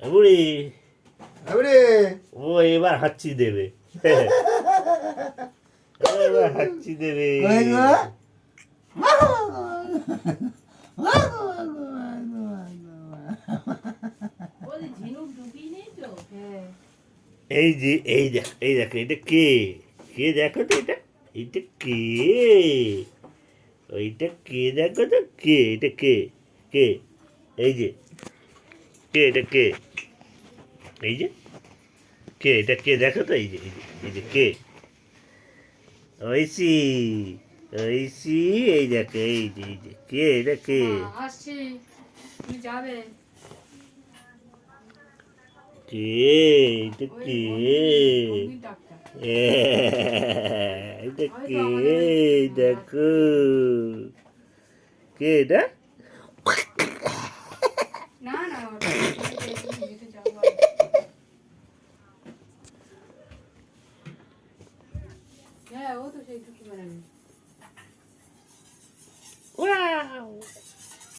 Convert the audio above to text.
বুড়ি আরে ও এবার হাঁচি দেবে এবার হাঁচি দেবে কই গো এই যে এই দেখো এটা কে কে দেখো তো এটা কে ওইটা কে দেখো তো কে এটা কে কে এই যে কে এটা কে এই যে কে এটা কে দেখো তো এই যে কে ঐশী ঐশী এই দেখো এই যে কে এটা কে আসছি তুমি যাবে কে এটা কে ডাক্তার এটা কে দেখো কে এটা না না হ্যাঁ ও তো সেই টুকি বানাবে